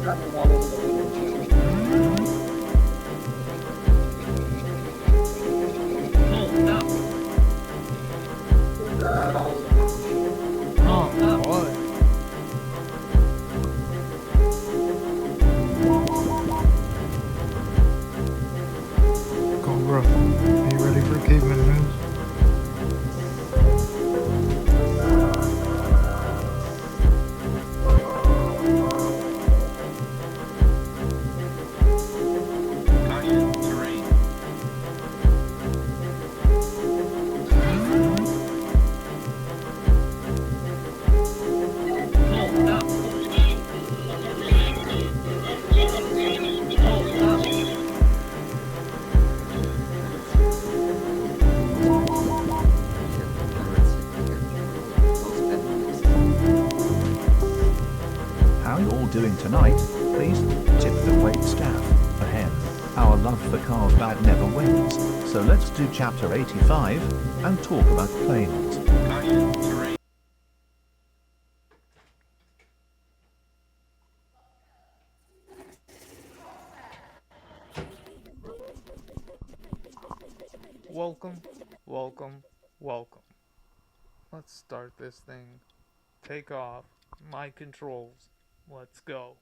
Cobra, are you ready for caveman news? How you all doing tonight? Please tip the wait staff ahead. Our love for Carlsbad never wins. So let's do chapter 85 and talk about planes. Welcome, welcome, welcome. Let's start this thing. Take off. My controls. Let's go.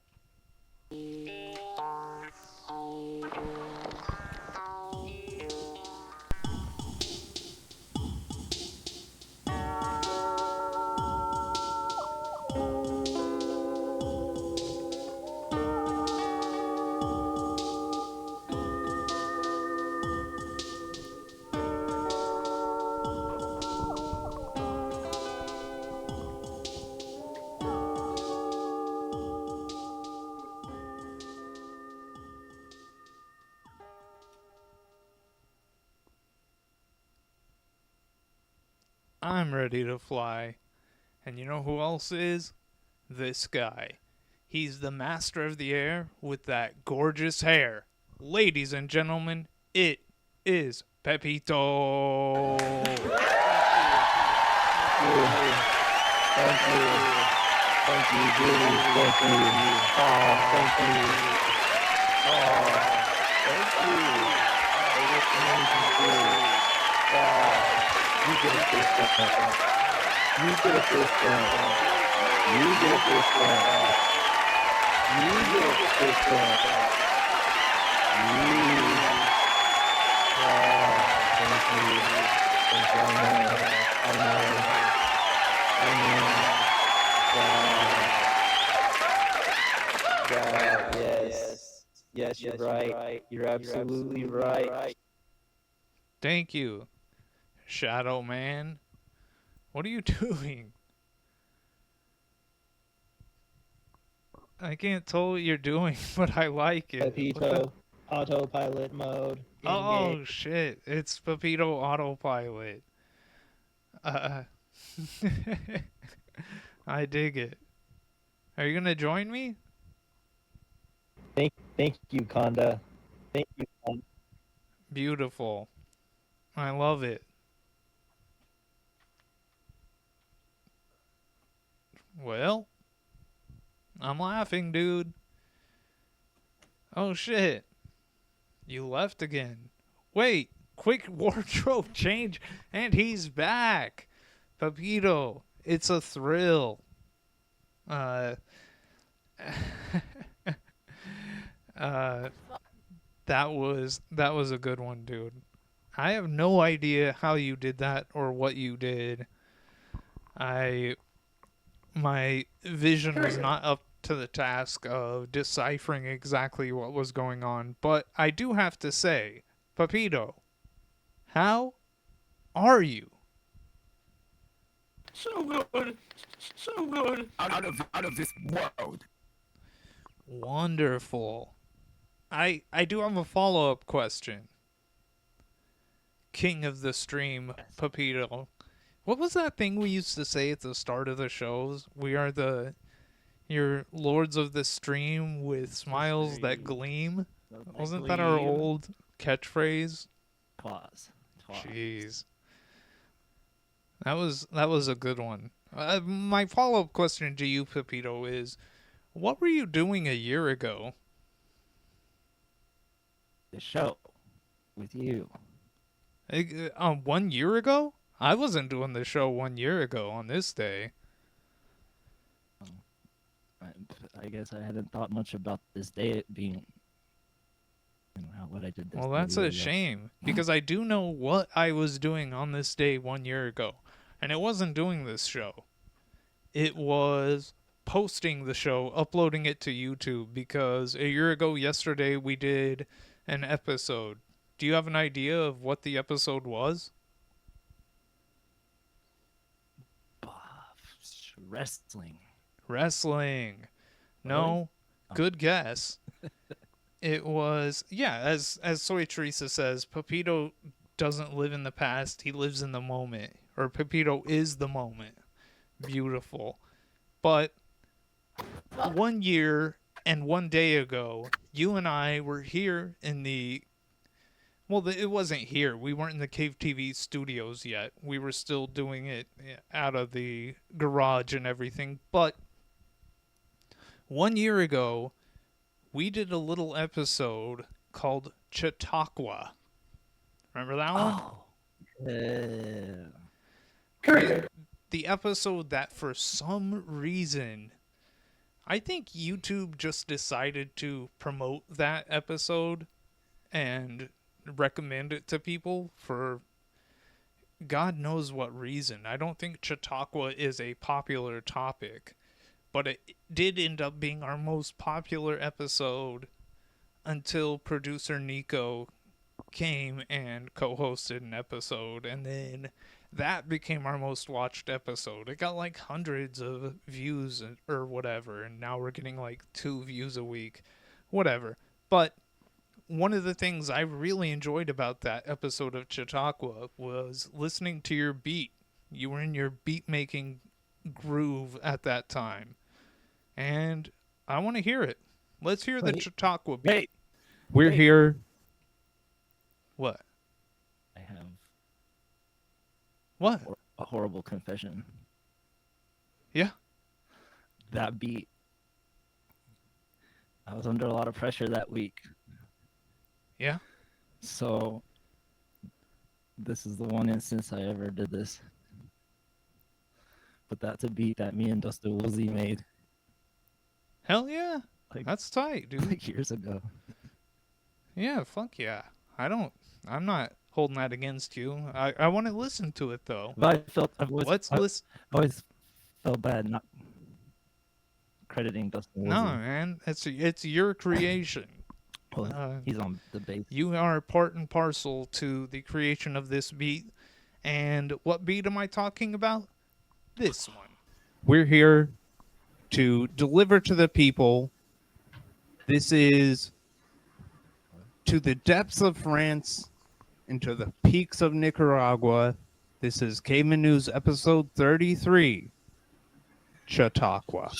I'm ready to fly. And you know who else is? This guy. He's the master of the air with that gorgeous hair. Ladies and gentlemen, it is Pepito. Thank you. Thank you, Julie. Thank you. Oh, thank you. Oh, thank you. Oh, this amazing Julie. Wow. You get a fist bump. You get a fist bump. You get a fist bump. You get a fist bump. You. Oh, thank you. Thank you. I know. God, yes. Yes, you're right. You're absolutely right. Thank you, Shadow Man. What are you doing? I can't tell what you're doing, but I like it. Pepito, autopilot mode. Oh Engage. shit, it's Pepito Autopilot. I dig it. Are you gonna join me? Thank you, Conda. Thank you, Conda. Beautiful. I love it. Well, I'm laughing, dude. Oh shit. You left again. Wait, quick wardrobe change, and he's back. Pepito, it's a thrill. That was a good one, dude. I have no idea how you did that or what you did. My vision was not up to the task of deciphering exactly what was going on, but I do have to say, Pepito, how are you? So good. So good. Out of this world. Wonderful. I do have a follow-up question. King of the stream, Pepito. What was that thing we used to say at the start of the shows? We are your lords of the stream with smiles that gleam. Wasn't that our old catchphrase? Twas. Jeez. That was a good one. My follow-up question to you, Pepito, is What were you doing a year ago? The show with you. 1 year ago? I wasn't doing the show 1 year ago on this day. I guess I hadn't thought much about this day being, what I did this Well, day that's year a ago. shame, because I do know what I was doing on this day 1 year ago. And it wasn't doing this show. It was posting the show, uploading it to YouTube, because a year ago yesterday we did an episode. Do you have an idea of what the episode was? Wrestling. Wrestling. No, good guess. It was, yeah, as Soy Teresa says, Pepito doesn't live in the past, he lives in the moment. Or Pepito is the moment. Beautiful. But 1 year and 1 day ago, you and I were here in the... Well, it wasn't here. We weren't in the Cave TV studios yet. We were still doing it out of the garage and everything. But 1 year ago, we did a little episode called Chautauqua. Remember that one? The episode that for some reason, I think YouTube just decided to promote that episode and recommend it to people for God knows what reason. I don't think Chautauqua is a popular topic, but it did end up being our most popular episode until producer Nico came and co-hosted an episode, and then that became our most watched episode. It got like hundreds of views or whatever, and now we're getting like 2 views a week. Whatever. But one of the things I really enjoyed about that episode of Chautauqua was listening to your beat. You were in your beat making groove at that time. And I want to hear it. Let's hear the Chautauqua beat. Hey, We're here. What? I have What? a horrible confession. Yeah. That beat. I was under a lot of pressure that week. Yeah. So this is the one instance I ever did this. But that's a beat that me and Dustin Woolsey made. Hell yeah. Like, That's tight, dude. like years ago. Yeah, fuck yeah. I'm not holding that against you. I want to listen to it though. But I've always felt bad not crediting Dustin Woolsey. No, man. It's your creation. Well, he's on the bass. You are part and parcel to the creation of this beat. And what beat am I talking about? This one. We're here to deliver to the people. This is to the depths of France and to the peaks of Nicaragua. This is Caveman News episode 33, Chautauqua.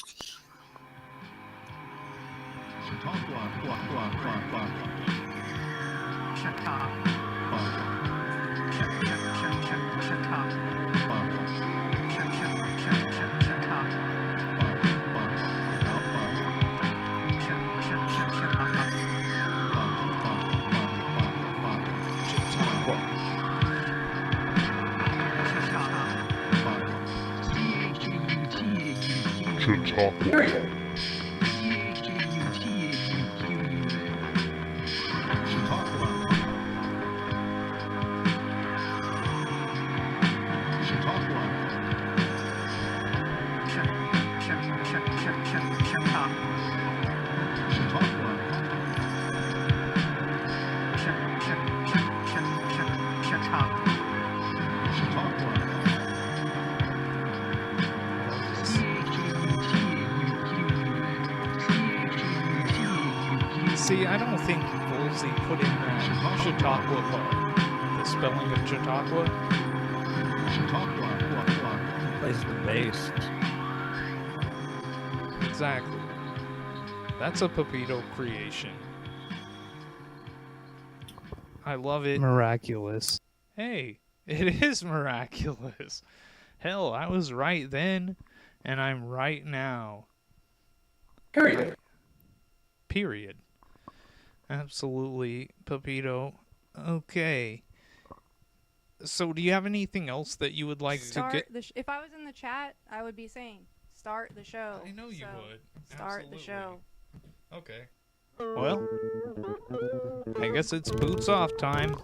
See, I don't think Woolsey put in that Chautauqua part. The spelling of Chautauqua. He plays the bass. Exactly. That's a Pepito creation. I love it. Miraculous. Hey, it is miraculous. Hell, I was right then, and I'm right now. Period. Period. Absolutely, Pepito. Okay. So, do you have anything else that you would like to get? If I was in the chat, I would be saying, start the show. I know you So, would. Start the Absolutely. show. Okay. Well, I guess it's boots off time.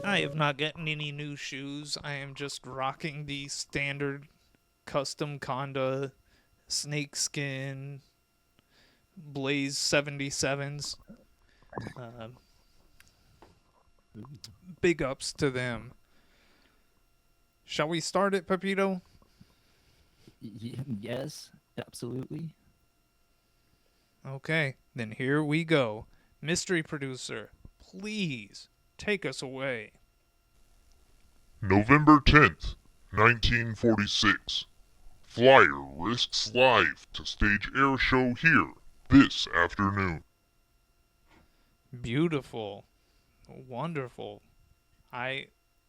I have not gotten any new shoes. I am just rocking the standard custom Conda snakeskin Blaze 77s. Big ups to them. Shall we start it, Pepito? Yes, absolutely. Okay, then here we go. Mystery producer, please take us away. November 10th, 1946. Flyer risks life to stage air show here this afternoon. Beautiful. Wonderful. I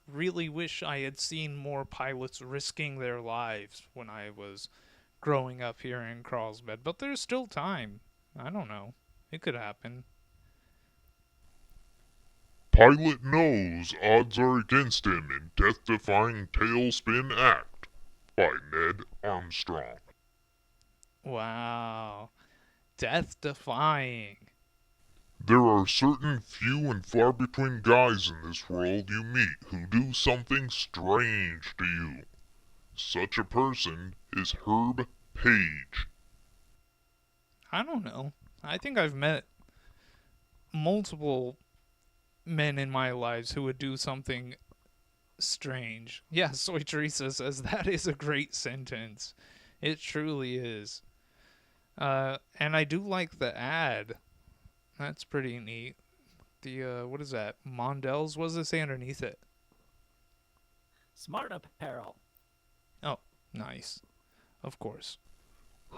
really wish I had seen more pilots risking their lives when I was growing up here in Carlsbad, but there's still time. I don't know. It could happen. Pilot knows odds are against him in death-defying tailspin act by Ned Armstrong. Wow. Death defying. There are certain few and far between guys in this world you meet who do something strange to you. Such a person is Herb Page. I don't know. I think I've met multiple men in my lives who would do something strange. Yeah, Soy Teresa says that is a great sentence. It truly is. And I do like the ad. That's pretty neat. The, what is that? Mondel's? What does it say underneath it? Smart apparel. Oh, nice. Of course.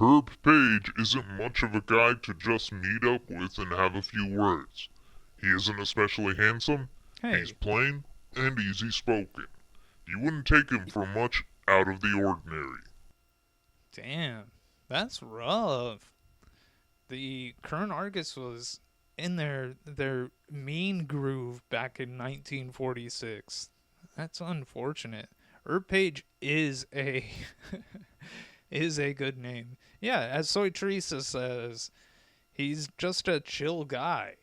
Herb Page isn't much of a guy to just meet up with and have a few words. He isn't especially handsome, Hey, he's plain and easy spoken. You wouldn't take him for much out of the ordinary. damn. That's rough. The Kern Argus was in their mean groove back in 1946. That's unfortunate. Herb Page is a is a good name. Yeah, as Soy Teresa says, he's just a chill guy.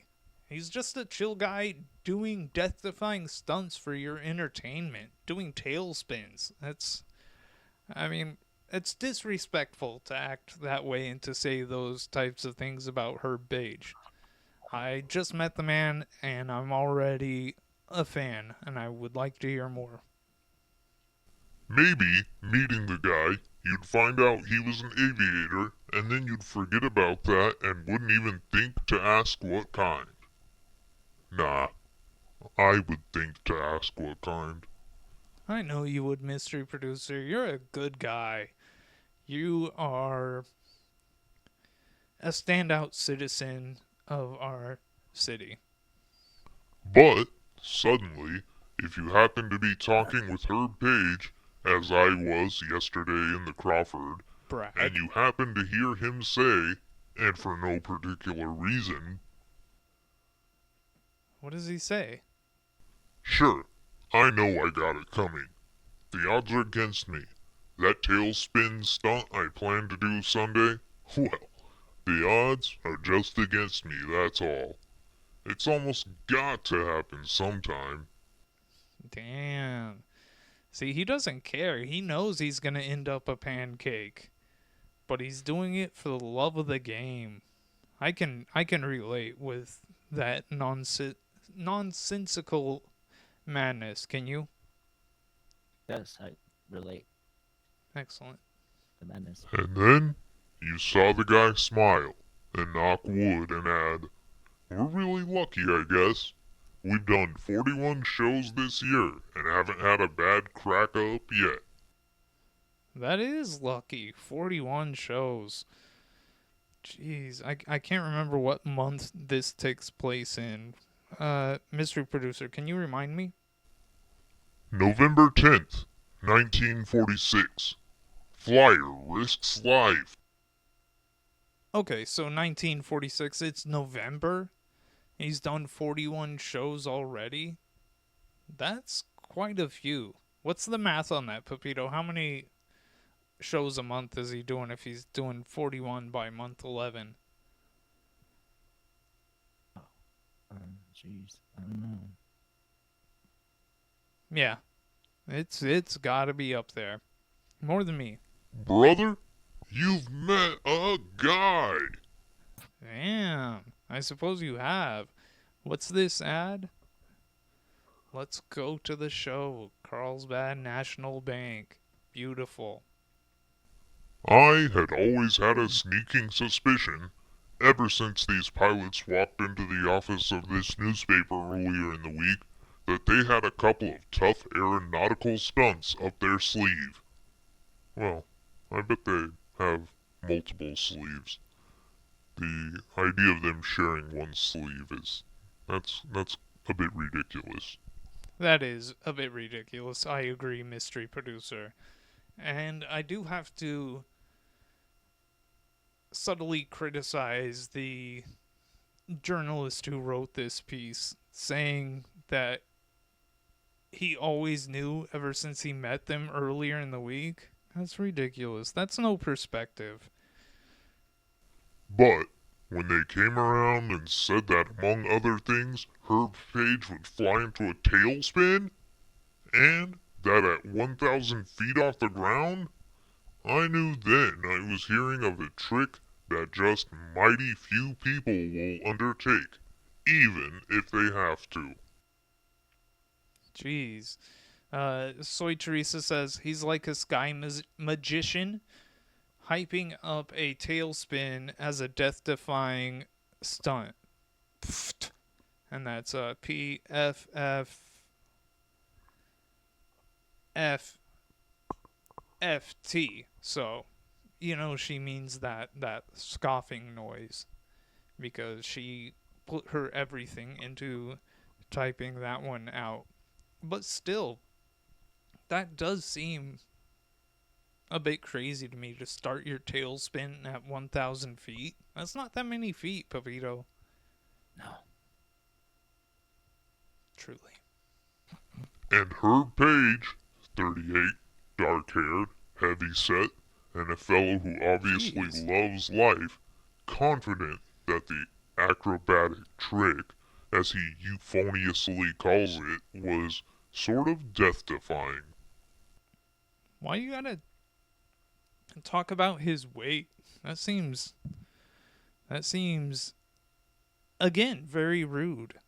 He's just a chill guy doing death-defying stunts for your entertainment, doing tailspins. I mean, it's disrespectful to act that way and to say those types of things about Herb Page. I just met the man, and I'm already a fan, and I would like to hear more. Maybe, meeting the guy, you'd find out he was an aviator, and then you'd forget about that and wouldn't even think to ask what kind. Nah, I would think to ask what kind. I know you would, mystery producer. You're a good guy. You are a standout citizen of our city. But, suddenly, if you happen to be talking with Herb Page, as I was yesterday in the Crawford, Brad. and you happen to hear him say, and for no particular reason, What does he say? sure, I know I got it coming. The odds are against me. That tailspin stunt I plan to do Sunday, well, the odds are just against me, that's all. It's almost got to happen sometime. Damn. See, he doesn't care. He knows he's going to end up a pancake. But he's doing it for the love of the game. I can relate with that nonsensical madness. Can you? Yes, I relate. Excellent. The madness. And then, you saw the guy smile, and knock wood and add, we're really lucky, I guess. We've done 41 shows this year, and haven't had a bad crack up yet. That is lucky. 41 shows. Jeez, I can't remember what month this takes place in. Mystery producer, can you remind me? November 10th, 1946. flyer risks life. Okay, so 1946, it's November. He's done 41 shows already. That's quite a few. What's the math on that, Pepito? How many shows a month is he doing if he's doing 41 by month 11? Jeez, I don't know. Yeah, it's got to be up there. More than me. Brother, you've met a guy. Damn. I suppose you have. What's this ad? Let's go to the show. Carlsbad National Bank. Beautiful. I had always had a sneaking suspicion, ever since these pilots walked into the office of this newspaper earlier in the week, that they had a couple of tough aeronautical stunts up their sleeve. Well, I bet they have multiple sleeves. The idea of them sharing one sleeve is that's a bit ridiculous. That is a bit ridiculous. I agree, mystery producer. And I do have to subtly criticize the journalist who wrote this piece, saying that he always knew ever since he met them earlier in the week. That's ridiculous. That's no perspective. But when they came around and said that, among other things, Herb Page would fly into a tailspin, and that at 1,000 feet off the ground, I knew then I was hearing of a trick that just mighty few people will undertake, even if they have to. Jeez. Soy Teresa says he's like a sky magician, hyping up a tailspin as a death-defying stunt. Pfft. And that's PFFFT. So, she means that scoffing noise because she put her everything into typing that one out. But still, that does seem a bit crazy to me to start your tailspin at 1,000 feet. That's not that many feet, Pepito. No. Truly. And Herb Page, 38, dark-haired, heavy-set, and a fellow who obviously Jeez. loves life, confident that the acrobatic trick, as he euphoniously calls it, was sort of death-defying. Why you gotta talk about his weight? That seems again very rude.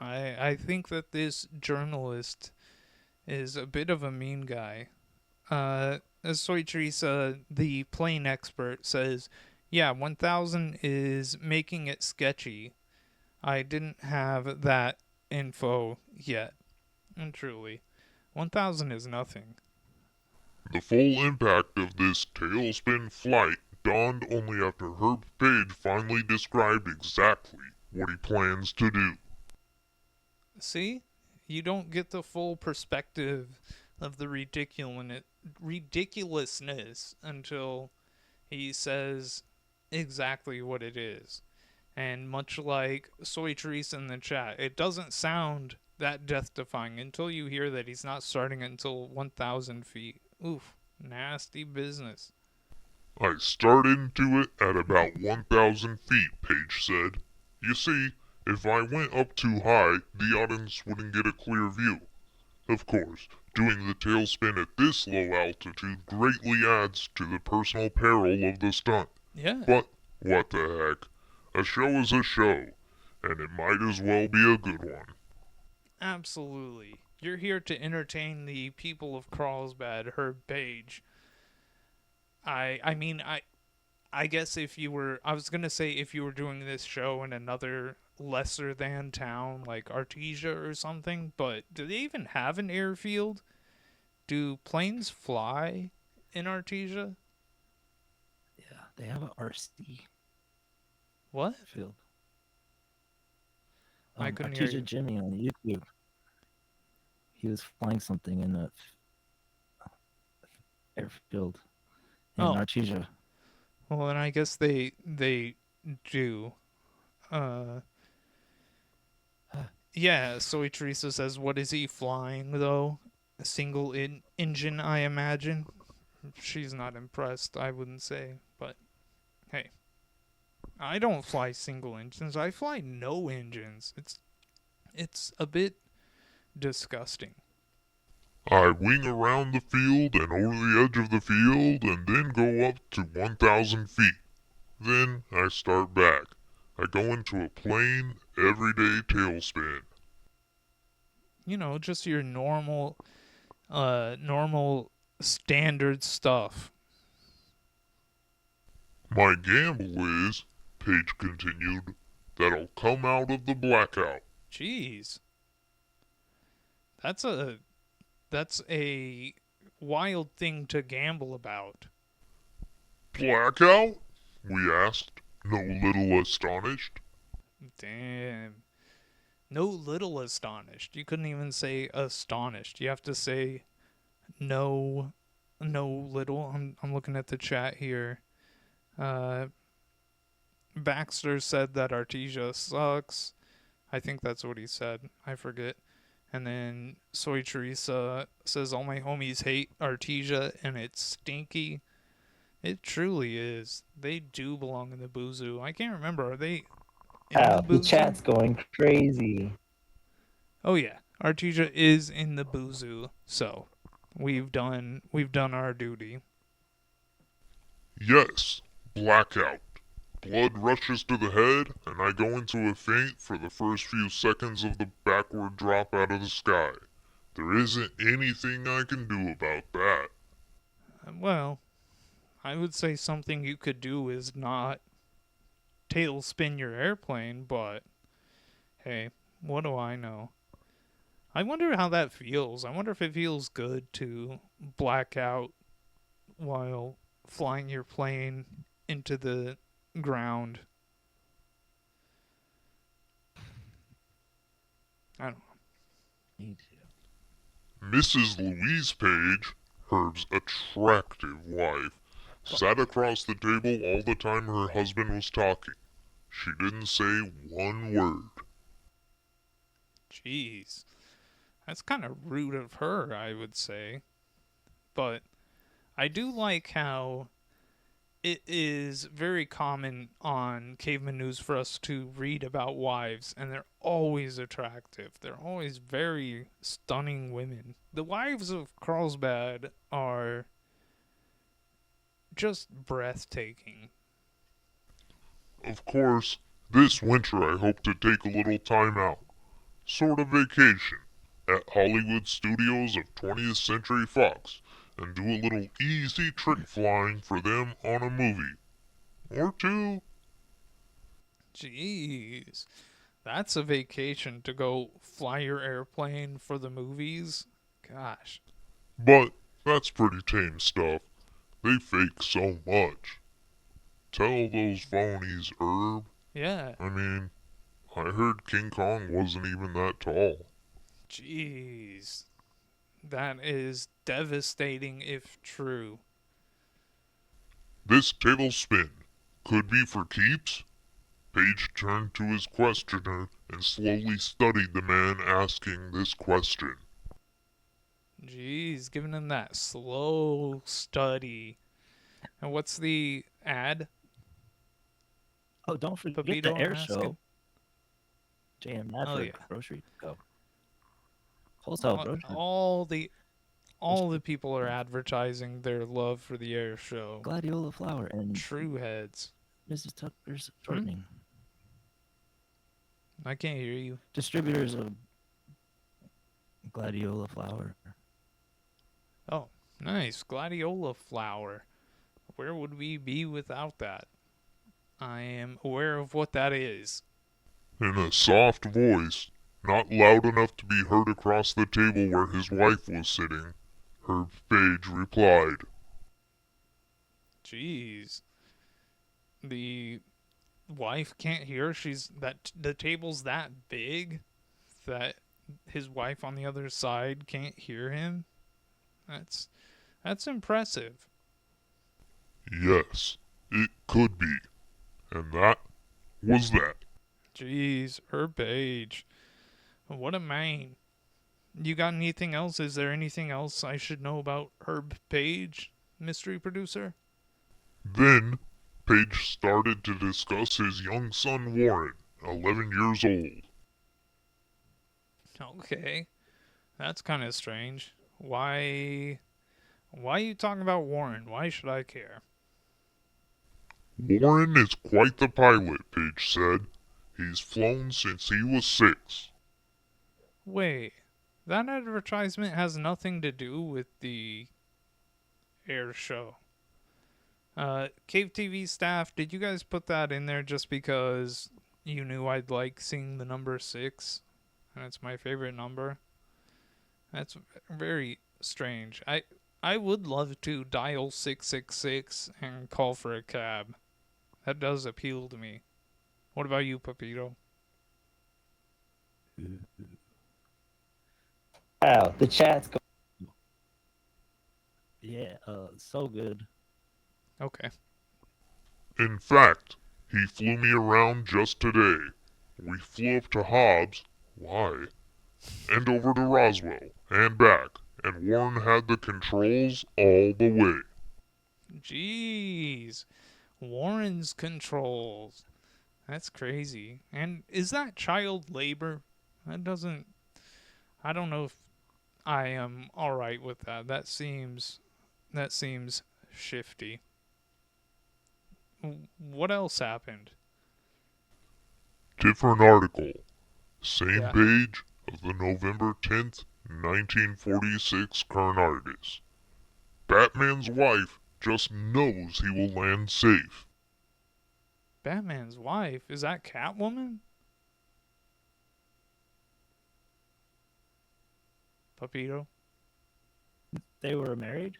I think that this journalist is a bit of a mean guy. As Soy Teresa, the plane expert, says, yeah, 1,000 is making it sketchy. I didn't have that info yet. And truly, 1,000 is nothing. The full impact of this tailspin flight dawned only after Herb Page finally described exactly what he plans to do. See? You don't get the full perspective of the ridiculousness until he says exactly what it is. And much like Soy Teresa in the chat, it doesn't sound that death-defying until you hear that he's not starting until 1,000 feet. Oof, nasty business. I start into it at about 1,000 feet, Page said. You see, if I went up too high, the audience wouldn't get a clear view. Of course, doing the tailspin at this low altitude greatly adds to the personal peril of the stunt. Yeah. But, what the heck? A show is a show, and it might as well be a good one. Absolutely. You're here to entertain the people of Carlsbad, Herb Page. I guess if you were, I was gonna say if you were doing this show in another lesser than town like Artesia or something, but do they even have an airfield? Do planes fly in Artesia? Yeah, they have a RC What? field. I couldn't hear Artesia you. Jimmy on YouTube. He was flying something in the airfield. in Oh. Artesia. Well, and I guess they do. Yeah, Soy Teresa says, what is he flying, though? A single engine, I imagine. She's not impressed, I wouldn't say. But, hey. I don't fly single engines. I fly no engines. It's a bit disgusting. I wing around the field and over the edge of the field and then go up to 1,000 feet. Then I start back. I go into a plain, everyday tailspin. You know, just your normal standard stuff. My gamble is, Paige continued, that I'll come out of the blackout. Jeez. That's a wild thing to gamble about. Blackout? We asked, no little astonished. Damn. No little astonished. You couldn't even say astonished. You have to say no little. I'm looking at the chat here. Baxter said that Artesia sucks. I think that's what he said. I forget. And then Soy Teresa says all my homies hate Artesia and it's stinky. It truly is. They do belong in the boozoo. I can't remember. Are they in Wow, the the boozoo? chat's going crazy. Oh yeah, Artesia is in the boozoo. So we've done our duty. Yes, blackout. Blood rushes to the head, and I go into a faint for the first few seconds of the backward drop out of the sky. There isn't anything I can do about that. Well, I would say something you could do is not tailspin your airplane, but hey, what do I know? I wonder how that feels. I wonder if it feels good to black out while flying your plane into the ground. I don't know. Me too. Mrs. Louise Page, Herb's attractive wife, sat across the table all the time her husband was talking. She didn't say one word. Jeez. That's kind of rude of her, I would say. But I do like how it is very common on Caveman News for us to read about wives, and they're always attractive. They're always very stunning women. The wives of Carlsbad are just breathtaking. Of course, this winter I hope to take a little time out. Sort of vacation. At Hollywood Studios of 20th Century Fox and do a little easy trick flying for them on a movie. Or two. Jeez. That's a vacation to go fly your airplane for the movies. Gosh. But that's pretty tame stuff. They fake so much. Tell those phonies, Herb. Yeah. I mean, I heard King Kong wasn't even that tall. Jeez. That is devastating if true. This tailspin could be for keeps? Page turned to his questioner and slowly studied the man asking this question. Jeez, giving him that slow study. And what's the ad? Oh, don't forget Papito the air asking. show. JM Oh, Maverick yeah. Grocery Co. Wholesale grocery. All the people are advertising their love for the air show. Gladiola flour and True heads. Mrs. Tucker's shortening. I can't hear you. Distributors of Gladiola flour. Oh, nice. Gladiola flour. Where would we be without that? I am aware of what that is. In a soft voice, not loud enough to be heard across the table where his wife was sitting, Herb Page replied. Jeez. The wife can't hear. The table's that big that his wife on the other side can't hear him. That's impressive. Yes, it could be. And that was that. Jeez, Herb Page. What a man. You got anything else? Is there anything else I should know about Herb Page, mystery producer? Then, Page started to discuss his young son Warren, 11 years old. Okay. That's kind of strange. Why are you talking about Warren? Why should I care? Warren is quite the pilot, Page said. He's flown since he was 6. Wait, that advertisement has nothing to do with the air show. Cave TV staff, did you guys put that in there just because you knew I'd like seeing the number 6? And it's my favorite number. That's very strange. I would love to dial 666 and call for a cab. That does appeal to me. What about you, Pepito? Wow, the chat's going. Yeah, so good. Okay. In fact, he flew me around just today. We flew up to Hobbs. Why? And over to Roswell, and back, and Warren had the controls all the way. Jeez. Warren's controls. That's crazy. And is that child labor? I don't know if I am alright with that. That seems shifty. What else happened? Different article. Same Yeah. page of the November 10th, 1946 current artist. Batman's wife just knows he will land safe. Batman's wife? Is that Catwoman? Papito? They were married?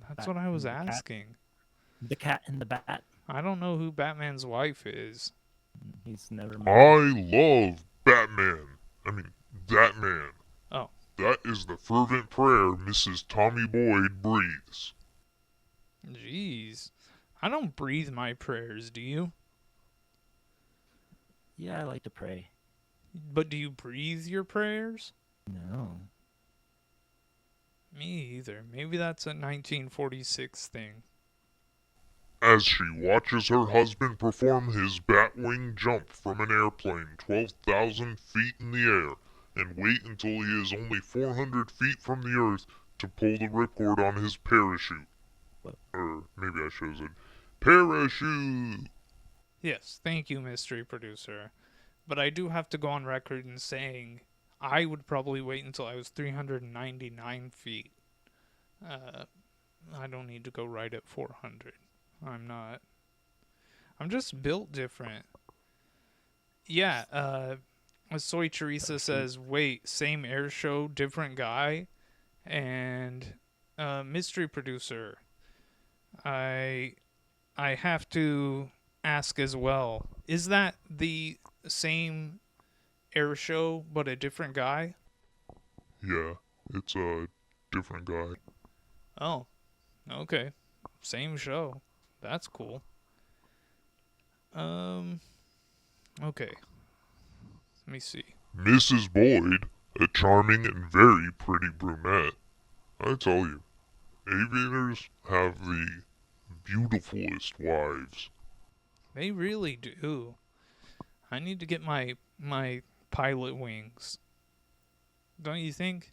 That's what I was Batman, the cat. asking. The cat and the bat? I don't know who Batman's wife is. He's never I married. love Batman. That man. Oh. That is the fervent prayer Mrs. Tommy Boyd breathes. Jeez. I don't breathe my prayers, do you? Yeah, I like to pray. But do you breathe your prayers? No. Me either. Maybe that's a 1946 thing. As she watches her husband perform his Batwing jump from an airplane 12,000 feet in the air and wait until he is only 400 feet from the earth to pull the ripcord on his parachute. What? Or maybe I should have said parachute. Yes, thank you, mystery producer. But I do have to go on record in saying I would probably wait until I was 399 feet. I don't need to go right at 400. I'm not. I'm just built different. Yeah, Soy Teresa says, wait, same air show, different guy? And, mystery producer, I have to ask as well, is that the same air show but a different guy? Yeah, it's a different guy. Oh, okay. Same show. That's cool. Okay. Let me see. Mrs. Boyd, a charming and very pretty brunette. I tell you, aviators have the beautifulest wives. They really do. I need to get my pilot wings. Don't you think?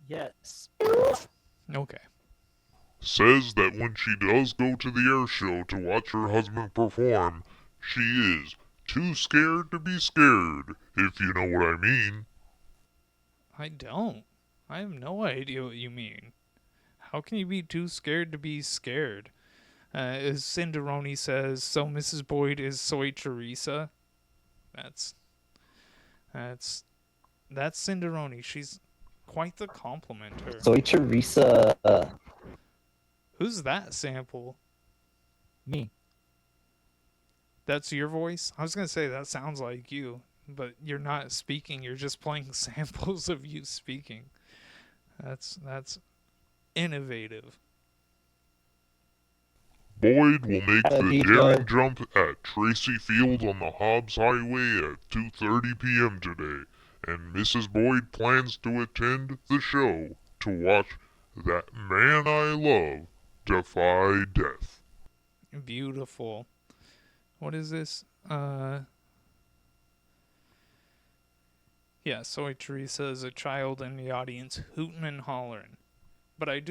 Yes. Okay. Says that when she does go to the air show to watch her husband perform, she is too scared to be scared, if you know what I mean. I don't. I have no idea what you mean. How can you be too scared to be scared? As Cinderoni says, so Mrs. Boyd is Soy Teresa. That's Cinderoni. She's quite the complimenter. Soy Teresa. Who's that sample? Me. That's your voice? I was going to say that sounds like you, but you're not speaking. You're just playing samples of you speaking. That's innovative. Boyd will make At a the beach daring road. jump at Tracy Field on the Hobbs Highway at 2:30 p.m. today, and Mrs. Boyd plans to attend the show to watch that man I love defy death. Beautiful. What is this? Yeah, Soy Teresa is a child in the audience hooting and hollering. But I'm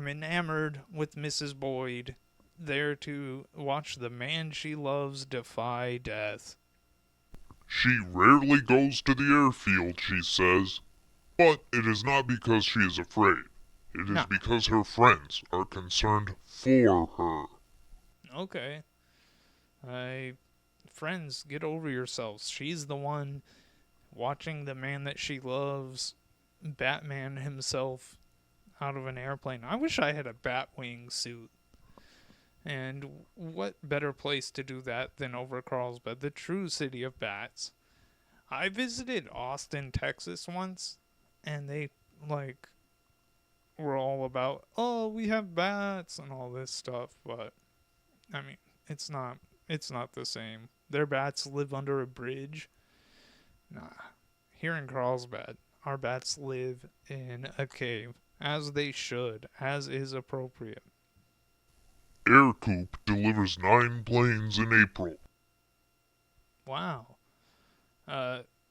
enamored with Mrs. Boyd there to watch the man she loves defy death. She rarely goes to the airfield, she says, but it is not because she is afraid. It is No. because her friends are concerned for her. Okay. Friends, get over yourselves. She's the one watching the man that she loves, Batman himself, out of an airplane. I wish I had a Batwing suit. And what better place to do that than over Carlsbad, the true city of bats. I visited Austin, Texas once, and they, like, were all about, oh, we have bats and all this stuff, but, I mean, it's not the same. Their bats live under a bridge. Nah. Here in Carlsbad, our bats live in a cave, as they should, as is appropriate. Aircoop delivers 9 planes in April. Wow.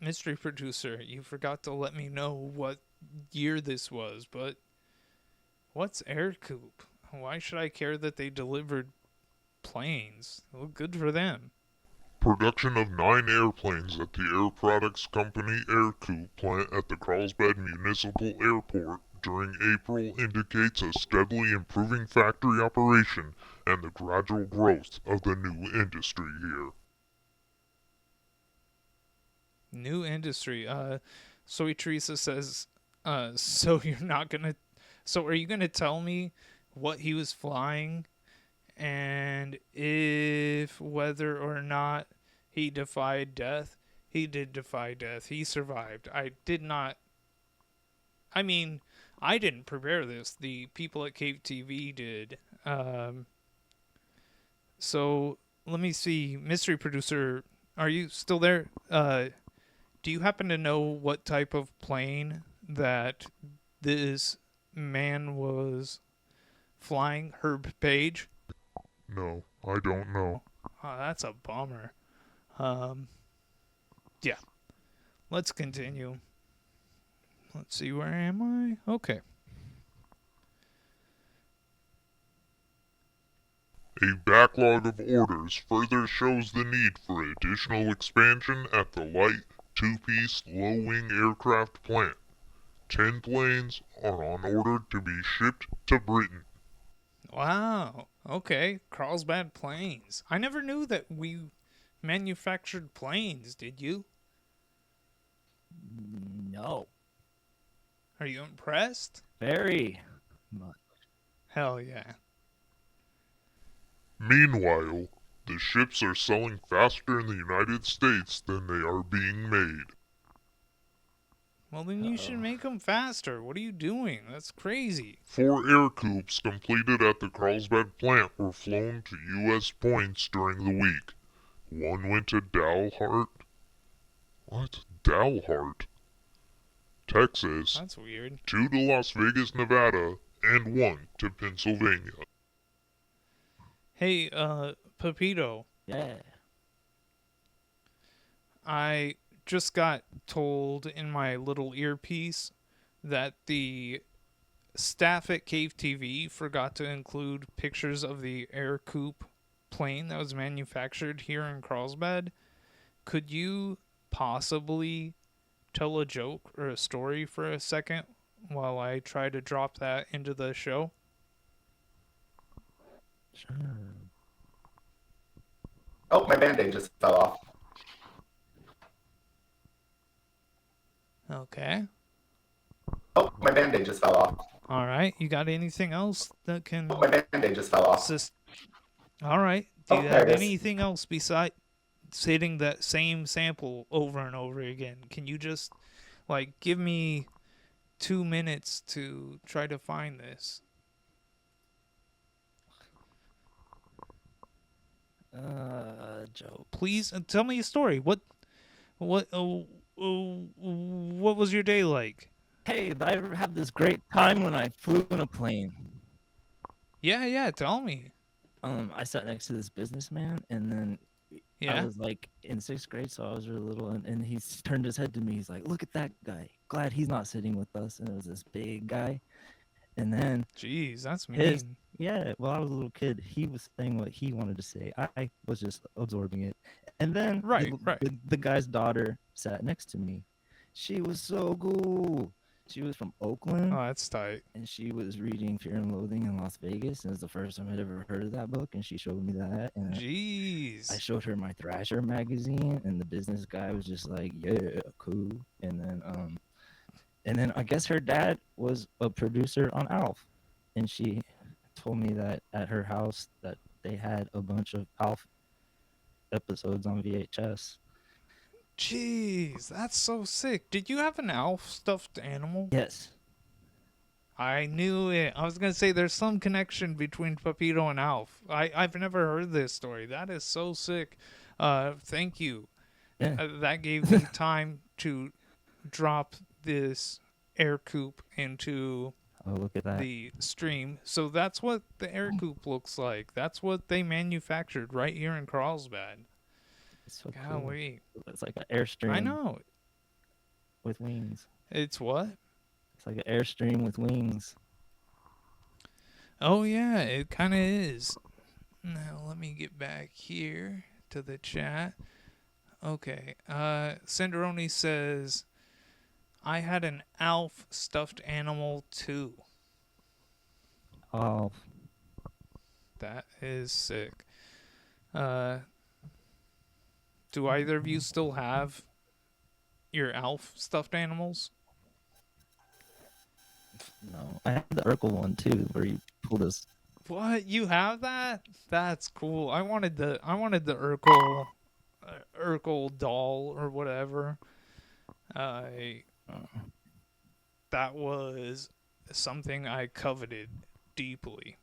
Mystery producer, you forgot to let me know what year this was, but what's Aircoop? Why should I care that they delivered planes? Well, good for them. Production of 9 airplanes at the Air Products Company Aircoop plant at the Carlsbad Municipal Airport during April indicates a steadily improving factory operation and the gradual growth of the new industry here. New industry. Soy Teresa says, so you're not gonna, so are you gonna tell me what he was flying and if whether or not he defied death? He did defy death. He survived. I didn't prepare this. The people at Cave TV did. So let me see. Mystery producer, are you still there? Do you happen to know what type of plane that this man was flying? Herb Page? No, I don't know. Oh, that's a bummer. Yeah. Let's continue. Let's see, where am I? Okay. A backlog of orders further shows the need for additional expansion at the light two-piece low-wing aircraft plant. 10 planes are on order to be shipped to Britain. Wow. Okay. Carlsbad Planes. I never knew that we manufactured planes, did you? No. Are you impressed? Very much. Hell yeah. Meanwhile, the ships are selling faster in the United States than they are being made. Well, then you should make them faster. What are you doing? That's crazy. 4 air coops completed at the Carlsbad plant were flown to U.S. points during the week. 1 went to Dalhart, Texas, That's weird. 2 to Las Vegas, Nevada, and 1 to Pennsylvania. Hey, Pepito, Yeah. I just got told in my little earpiece that the staff at Cave TV forgot to include pictures of the air coupe plane that was manufactured here in Carlsbad. Could you possibly tell a joke or a story for a second while I try to drop that into the show? Sure. Oh, my band-aid just fell off. Okay. Oh, my band-aid just fell off. All right. You got anything else that can Oh, my band-aid just fell off. assist? All right. Do you Oh, there have it is. anything else besides hitting that same sample over and over again? Can you just, like, give me 2 minutes to try to find this. Joke. Please tell me a story. What what was your day like? Hey, did I ever have this great time when I flew in a plane? Yeah, tell me. I sat next to this businessman, and then I Yeah. was like in 6th grade, so I was really little, and turned his head to me. He's like, "Look at that guy. Glad he's not sitting with us." And it was this big guy, and then Jeez, that's his mean. yeah. Well, I was a little kid. He was saying what he wanted to say. I was just absorbing it, and then Right. the guy's daughter sat next to me. She was so cool. She was from Oakland, Oh, that's tight. and she was reading Fear and Loathing in Las Vegas, and it was the first time I'd ever heard of that book, and she showed me that, and I Jeez. showed her my Thrasher magazine, and the business guy was just like, "Yeah, cool." And then I guess her dad was a producer on Alf, and she told me that at her house that they had a bunch of Alf episodes on VHS. Jeez, that's so sick. Did you have an Alf stuffed animal? Yes. I knew it. I was gonna say there's some connection between Pepito and Alf. I've never heard this story. That is so sick. Thank you. Yeah. That gave me time to drop this air coupe into Oh, look at that. the stream. So that's what the air coupe looks like. That's what they manufactured right here in Carlsbad. It's so cool. Golly. It's like an Airstream I know. with wings. It's what? It's like an Airstream with wings. Oh yeah, it kind of is. Now let me get back here to the chat. Okay. Cinderoni says, I had an Alf stuffed animal too. Oh, That is sick. Do either of you still have your Alf stuffed animals? no. I have the Urkel one too, where you pull this. What? You have that? That's cool. I wanted the Urkel doll or whatever. That was something I coveted deeply.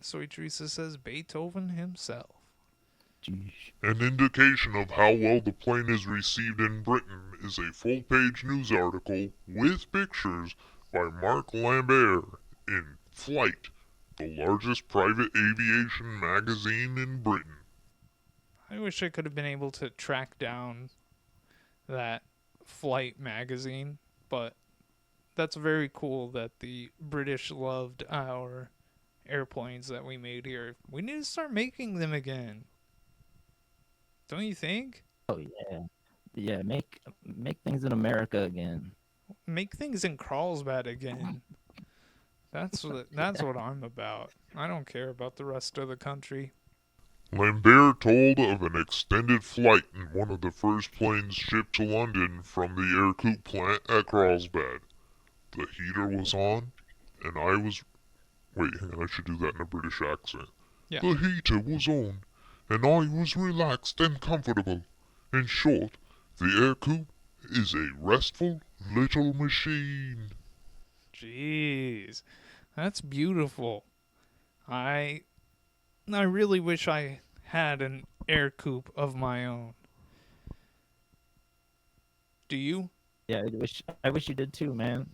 Soy Teresa says Beethoven himself. Jeez. An indication of how well the plane is received in Britain is a full-page news article with pictures by Mark Lambert in Flight, the largest private aviation magazine in Britain. I wish I could have been able to track down that Flight magazine, but that's very cool that the British loved our airplanes that we made here. We need to start making them again. Don't you think? Oh yeah. Yeah, make things in America again. Make things in Carlsbad again. That's what I'm about. I don't care about the rest of the country. Lambert told of an extended flight in one of the first planes shipped to London from the Aircoop plant at Carlsbad. The heater was on, and I was... Wait, hang on, I should do that in a British accent. Yeah. The heater was on, and I was relaxed and comfortable. In short, the Aircoop is a restful little machine. Jeez. That's beautiful. I really wish I had an air coupe of my own. Do you? Yeah, I wish you did too, man.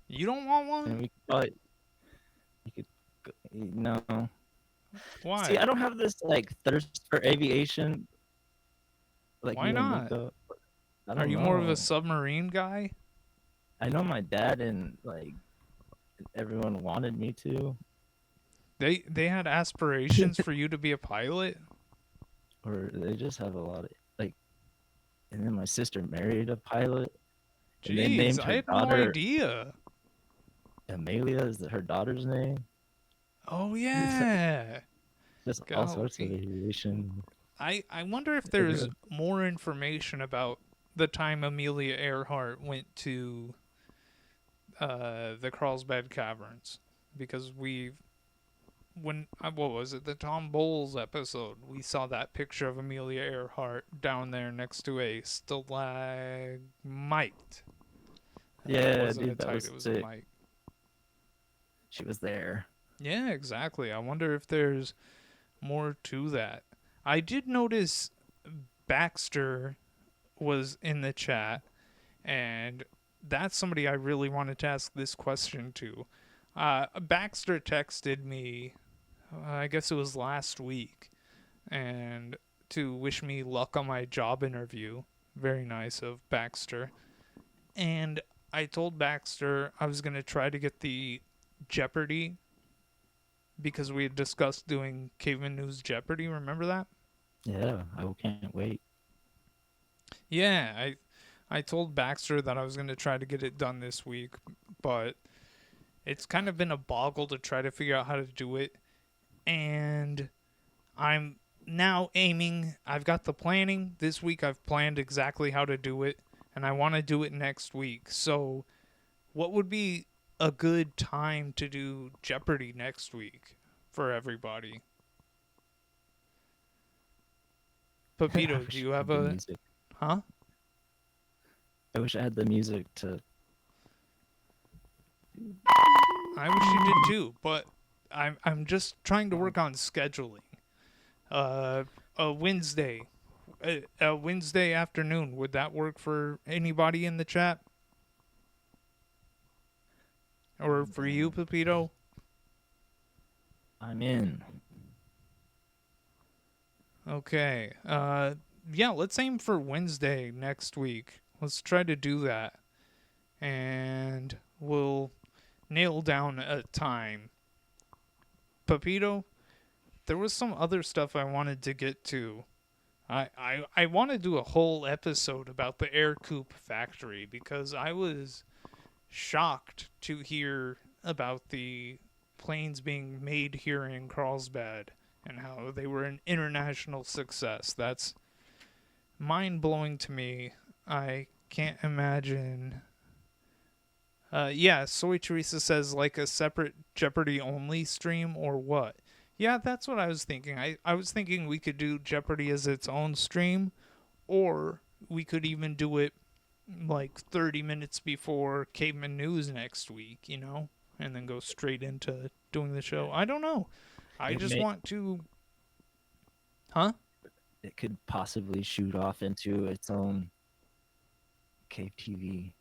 You don't want one? And we could probably you could no. Why? See, I don't have this like thirst for aviation. Like Why you and not? Nico. I Are don't you more of know. a submarine guy? I know my dad and like everyone wanted me to, They had aspirations for you to be a pilot? or they just have a lot of like. And then my sister married a pilot. And they Jeez, named I her had no daughter idea. Amelia is her daughter's name. Oh yeah. Just all sorts of Golly. aviation. I wonder if there's more information about the time Amelia Earhart went to the Carlsbad Caverns, because what was it, the Tom Bowles episode, we saw that picture of Amelia Earhart down there next to a stalagmite. Yeah, It wasn't a dude, that tight, was it was a sick. mic. She was there. Yeah, exactly. I wonder if there's more to that. I did notice Baxter was in the chat, and that's somebody I really wanted to ask this question to. Baxter texted me, I guess it was last week, and to wish me luck on my job interview. Very nice of Baxter. And I told Baxter I was going to try to get the Jeopardy because we had discussed doing Caveman News Jeopardy. Remember that? Yeah, I can't wait. Yeah, I told Baxter that I was going to try to get it done this week, but it's kind of been a boggle to try to figure out how to do it. And I'm now aiming, I've got the planning. This week I've planned exactly how to do it, and I want to do it next week. So, what would be a good time to do Jeopardy next week for everybody? I Pepito, do wish you I have had the a. music. Huh? I wish I had the music to. I wish you did too, but I'm just trying to work on scheduling. A Wednesday, a Wednesday afternoon. Would that work for anybody in the chat, or for you, Pepito? I'm in. Okay. Yeah. Let's aim for Wednesday next week. Let's try to do that, and we'll nail down a time. Pepito, there was some other stuff I wanted to get to. I want to do a whole episode about the air coupe factory because I was shocked to hear about the planes being made here in Carlsbad and how they were an international success. That's mind blowing to me. I can't imagine. Yeah, Soy Teresa says like a separate Jeopardy only stream or what? Yeah, that's what I was thinking. I was thinking we could do Jeopardy as its own stream, or we could even do it like 30 minutes before Caveman News next week, and then go straight into doing the show. I don't know. I It just may- want to. Huh? It could possibly shoot off into its own Cave TV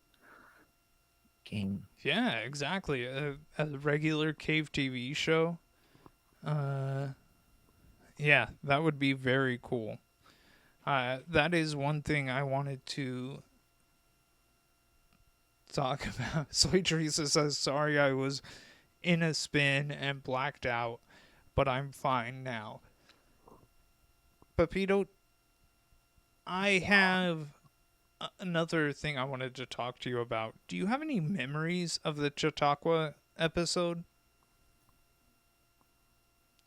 game. Yeah, exactly. A regular Cave TV show. Yeah, that would be very cool. That is one thing I wanted to talk about. Soy Teresa says, sorry I was in a spin and blacked out, but I'm fine now. Pepito, I have another thing I wanted to talk to you about. Do you have any memories of the Chautauqua episode?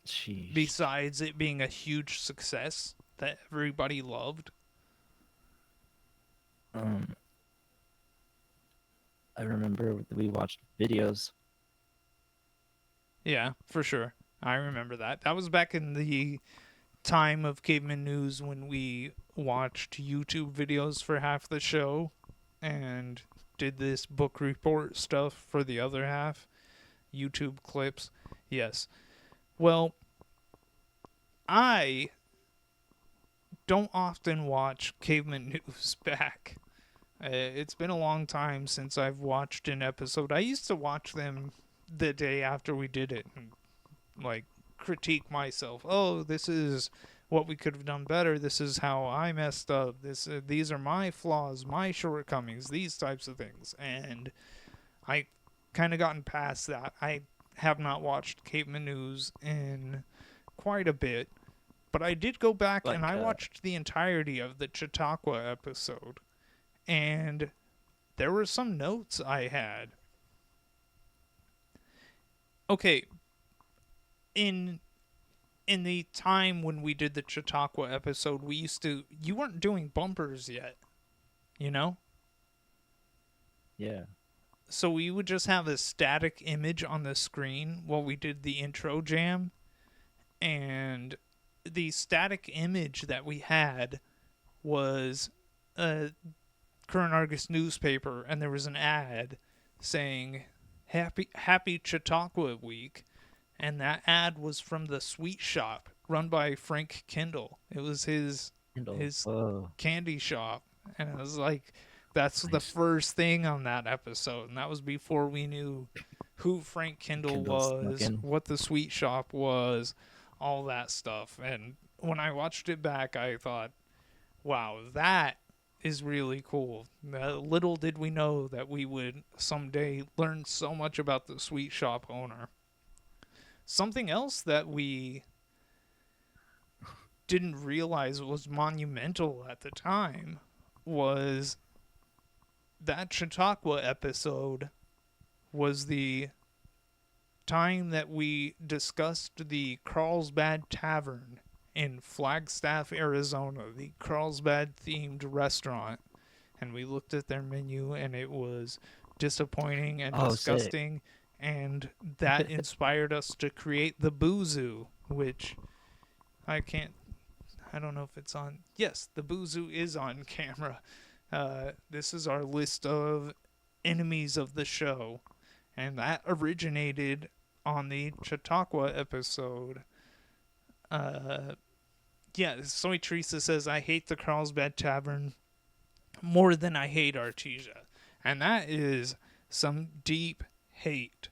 Sheesh. Besides it being a huge success that everybody loved? I remember we watched videos. Yeah, for sure. I remember that. That was back in the time of Caveman News when we watched YouTube videos for half the show and did this book report stuff for the other half. YouTube clips. Yes. Well, I don't often watch Caveman News back. It's been a long time since I've watched an episode. I used to watch them the day after we did it and like critique myself. Oh, this is what we could have done better. This is how I messed up. These are my flaws, my shortcomings, these types of things. And I kind of gotten past that. I have not watched Caveman News in quite a bit, but I did go back and I watched the entirety of the Chautauqua episode, and there were some notes I had. Okay, in the time when we did the Chautauqua episode, you weren't doing bumpers yet, you know? Yeah. So we would just have a static image on the screen while we did the intro jam, and the static image that we had was Current Argus newspaper, and there was an ad saying Happy Chautauqua Week, and that ad was from the Sweet Shop run by Frank Kindle. It was his Whoa. candy shop, and it was like that's the Nice. first thing on that episode, and that was before we knew who Frank Kindle Kindle snuck was, in. what the Sweet Shop was, all that stuff. And when I watched it back, I thought, wow, that is really cool. Little did we know that we would someday learn so much about the Sweet Shop owner. Something else that we didn't realize was monumental at the time was that Chautauqua episode was the time that we discussed the Carlsbad Tavern in Flagstaff, Arizona, the Carlsbad themed restaurant. And we looked at their menu and it was disappointing and Oh, sick. disgusting. And that inspired us to create the Boozoo, which I don't know if it's on. Yes, the Boozoo is on camera. This is our list of enemies of the show. And that originated on the Chautauqua episode. Soy Teresa says, I hate the Carlsbad Tavern more than I hate Artesia. And that is some deep hate.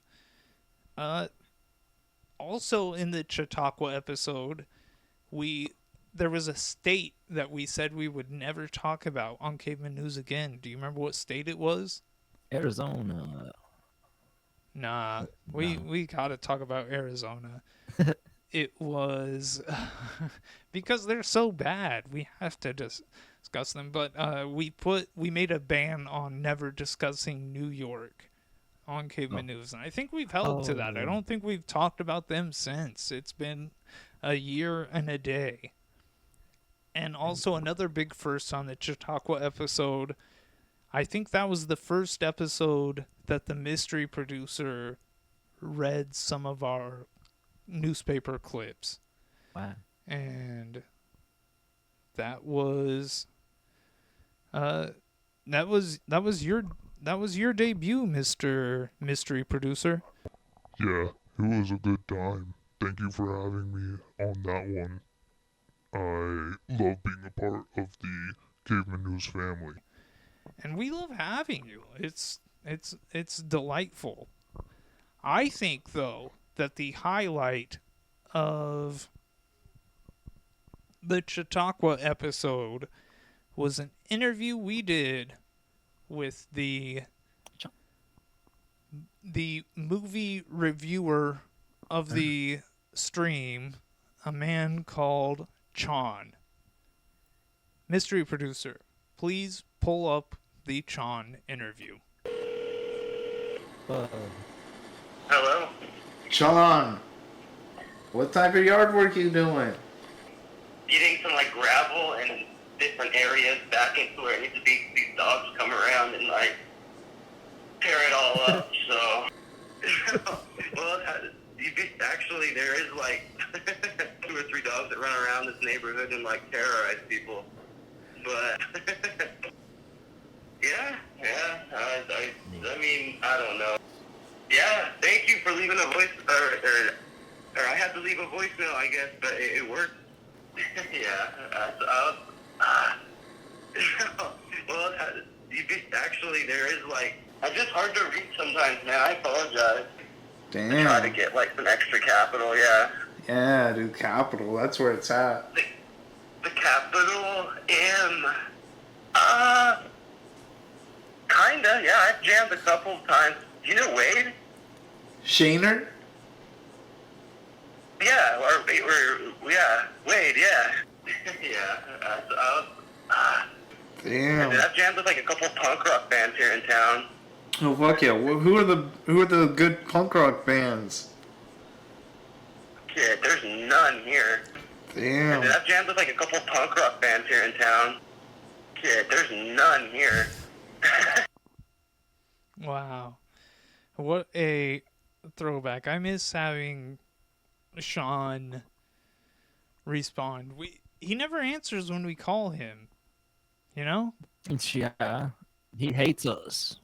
Also in the Chautauqua episode, there was a state that we said we would never talk about on Caveman News again. Do you remember what state it was? Arizona. Nah, No. we gotta talk about Arizona. It was because they're so bad. We have to discuss them. But we made a ban on never discussing New York on Caveman News, and I think we've held to that. I don't think we've talked about them since. It's been a year and a day. And also another big first on the Chautauqua episode. I think that was the first episode that the mystery producer read some of our newspaper clips. Wow. And that was your debut, Mr. Mystery Producer. Yeah, it was a good time. Thank you for having me on that one. I love being a part of the Caveman News family. And we love having you. It's delightful. I think though that the highlight of the Chautauqua episode was an interview we did with the movie reviewer of the stream, a man called Chon. Mystery Producer, please pull up the Chon interview. Hello? Sean, what type of yard work you doing? Getting some like gravel and different areas back into where it needs to be. These dogs come around and like tear it all up. So, well, actually, there is like 2 or 3 dogs that run around this neighborhood and like terrorize people. But yeah. I mean, I don't know. Yeah, thank you for leaving a voice, or I had to leave a voicemail, I guess, but it worked. Well, actually, there is like, I'm just hard to reach sometimes, man. I apologize. Damn. Try to get like some extra capital, yeah. Yeah, dude, capital. That's where it's at. The capital M. Kinda, yeah. I've jammed a couple of times. Do you know Wade? Shaner? Yeah, yeah, Wade, yeah. Damn. And I've jammed with like a couple punk rock bands here in town. Oh fuck yeah! Well, who are the good punk rock bands? Shit, there's none here. Damn. And I've jammed with like a couple punk rock bands here in town. Shit, there's none here. Wow. What a throwback. I miss having Sean respond. He never answers when we call him. You know? Yeah. He hates us.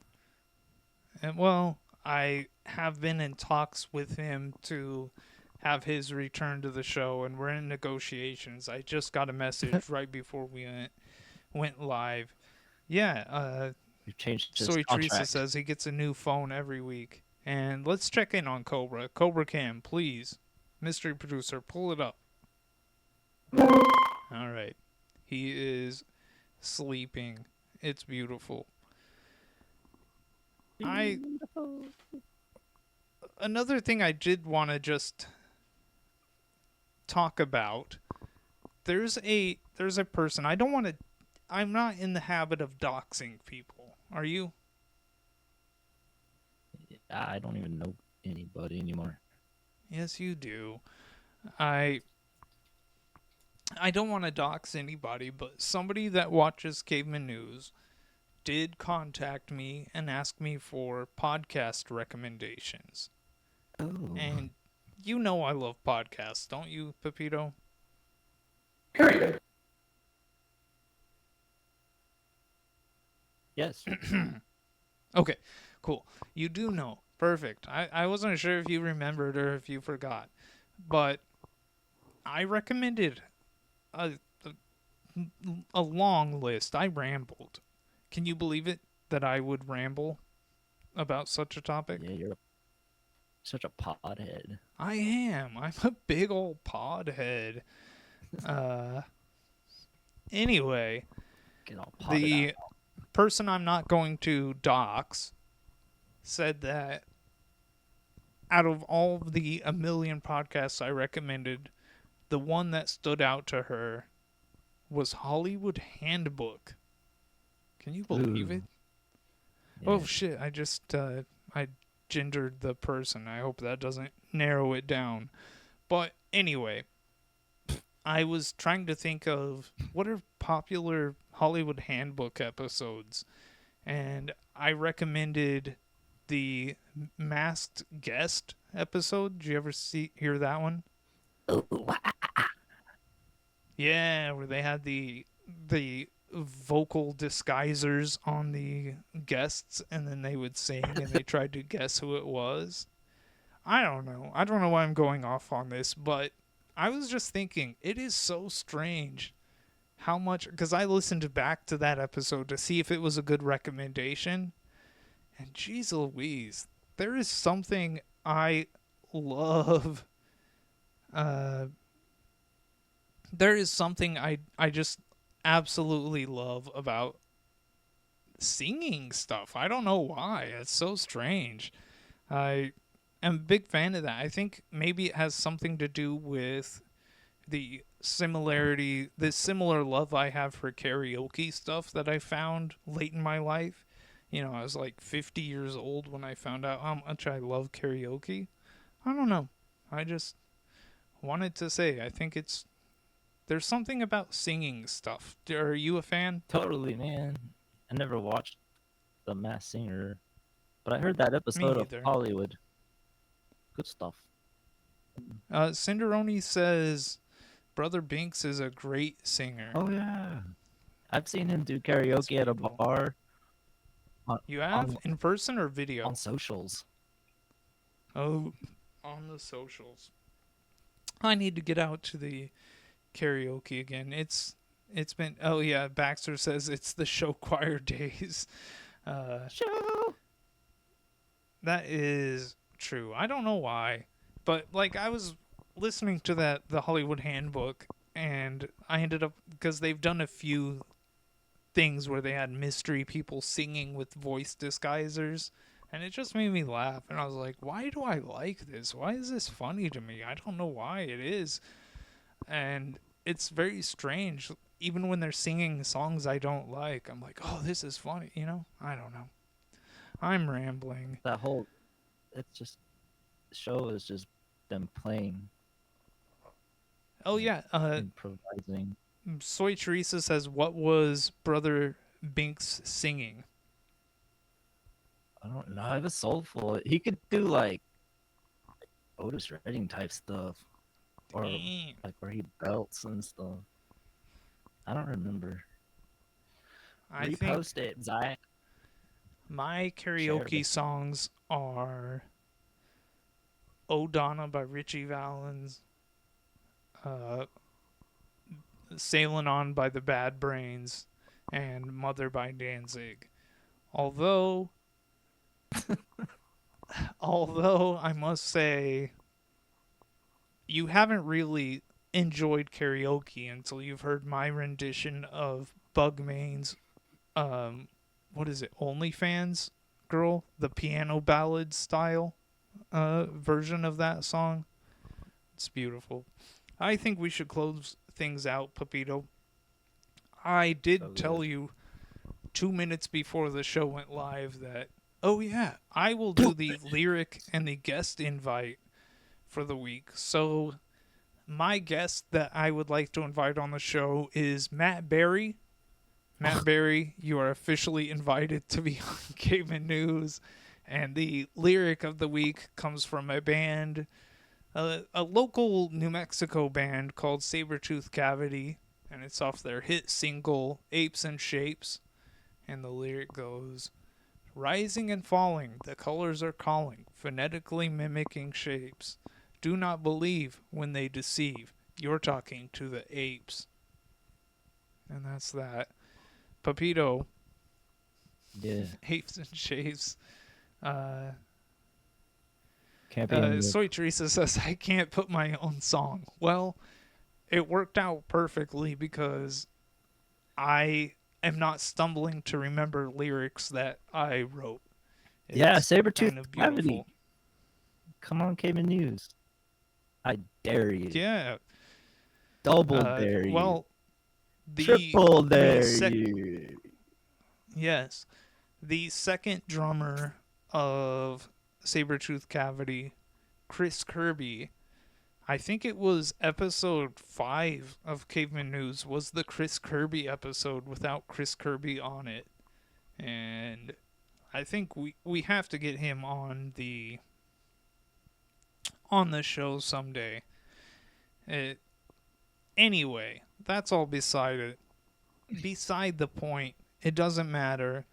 And well, I have been in talks with him to have his return to the show, and we're in negotiations. I just got a message right before we went live. Yeah, We've changed his Soy Teresa contract. says he gets a new phone every week. And let's check in on Cobra. Cobra Cam, please. Mystery producer, pull it up. All right. He is sleeping. It's beautiful. Another thing I did want to just talk about. There's a person. I'm not in the habit of doxing people. Are you? I don't even know anybody anymore. Yes, you do. I don't want to dox anybody, but somebody that watches Caveman News did contact me and ask me for podcast recommendations. Oh. And you know I love podcasts, don't you, Pepito? Period. Yes. Okay, cool. You do know. Perfect. I wasn't sure if you remembered or if you forgot. But I recommended a, a long list. I rambled. Can you believe it that I would ramble about such a topic? Yeah, you're such a podhead. I am. I'm a big old podhead. Anyway, Get all potted the out. person I'm not going to dox said that out of all of the a million podcasts I recommended, the one that stood out to her was Hollywood Handbook. Can you believe Ooh. it? Yeah. Oh shit! I just I gendered the person. I hope that doesn't narrow it down. But anyway, I was trying to think of what are popular Hollywood Handbook episodes, and I recommended the Masked Guest episode. Did you ever hear that one? Yeah, where they had the vocal disguisers on the guests, and then they would sing, and they tried to guess who it was. I don't know. I don't know why I'm going off on this, but I was just thinking it is so strange how much, because I listened back to that episode to see if it was a good recommendation, and geez Louise, there is something I love. There is something I just absolutely love about singing stuff. I don't know why. It's so strange. I am a big fan of that. I think maybe it has something to do with the similar love I have for karaoke stuff that I found late in my life. You know, I was like 50 years old when I found out how much I love karaoke. I don't know. I just wanted to say, I think there's something about singing stuff. Are you a fan? Totally, man. I never watched The Masked Singer, but I heard that Me episode of either. Hollywood. Good stuff. Cinderoni says Brother Binks is a great singer. Oh yeah, I've seen him do karaoke at a cool. bar. You have? on, In person or video? on socials. Oh, on the socials. I need to get out to the karaoke again. It's been, oh yeah, Baxter says it's the show choir days. Show. That is true. I don't know why, but like I was listening to the Hollywood Handbook, and I ended up, because they've done a few things where they had mystery people singing with voice disguisers, and it just made me laugh, and I was like, why do I like this? Why is this funny to me? I don't know why it is. And it's very strange. Even when they're singing songs I don't like, I'm like, oh, this is funny, you know? I don't know. I'm rambling. That whole, it's just, show is just them playing, Oh yeah, improvising. Soy Teresa says, what was Brother Binks singing? I don't know. It was soulful. He could do like Otis Redding type stuff, or Damn. like where he belts and stuff. I don't remember. I think Repost it, Zach. My Share karaoke it. songs are "Oh Donna" by Richie Valens, uh, "Sailing On" by the Bad Brains, and "Mother" by Danzig. Although, although I must say, you haven't really enjoyed karaoke until you've heard my rendition of Bugmane's, what is it, OnlyFans Girl, the piano ballad style version of that song. It's beautiful. I think we should close things out, Pepito. I did So tell good. you 2 minutes before the show went live that, oh yeah, I will do the lyric and the guest invite for the week. So my guest that I would like to invite on the show is Matt Berry. Matt Berry, you are officially invited to be on Caveman News. And the lyric of the week comes from a band, a local New Mexico band called Sabertooth Cavity. And it's off their hit single, Apes and Shapes. And the lyric goes, "Rising and falling, the colors are calling, phonetically mimicking shapes. Do not believe when they deceive. You're talking to the apes." And that's that. Pepito, Yeah. apes and shapes. Can't be in the Soy Teresa says, I can't put my own song. Well, it worked out perfectly because I am not stumbling to remember lyrics that I wrote. Yeah, It's Sabertooth kind of Cavity. beautiful. Come on, Cayman News. I dare you. Yeah. Double dare you. Well, Triple dare sec- you. Yes. The second drummer of Sabertooth Cavity, Chris Kirby, I think it was episode 5 of Caveman News, was the Chris Kirby episode without Chris Kirby on it. And I think we have to get him on the show someday. Anyway, that's all beside it. Beside the point. It doesn't matter.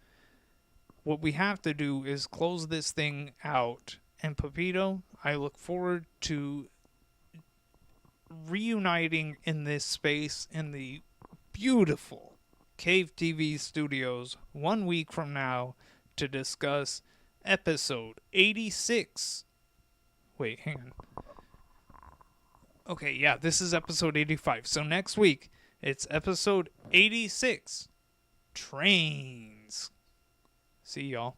What we have to do is close this thing out. And Pepito, I look forward to reuniting in this space in the beautiful Cave TV studios 1 week from now to discuss episode 86. Wait, hang on. Okay, yeah, this is episode 85. So next week, it's episode 86. Trains. See y'all.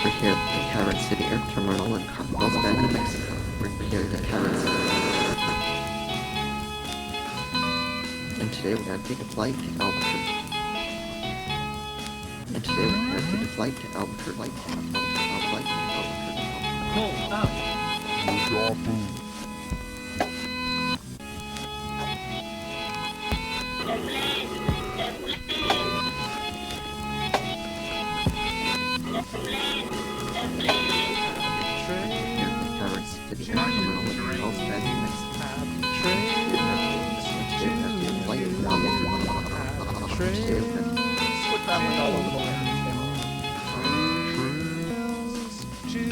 We're here at Carrot City Air Terminal in Carlsbad, New Mexico. We're here at Carrot City. And today we're going to take a flight to Albuquerque. We're traveling all over the land. Happy trails to you.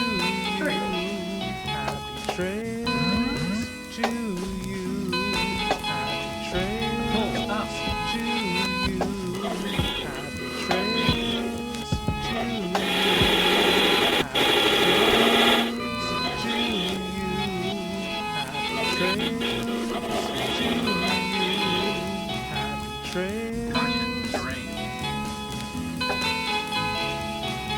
Happy trails to you. Happy trails to you. Happy trails to you. Happy trails to you. Happy trails.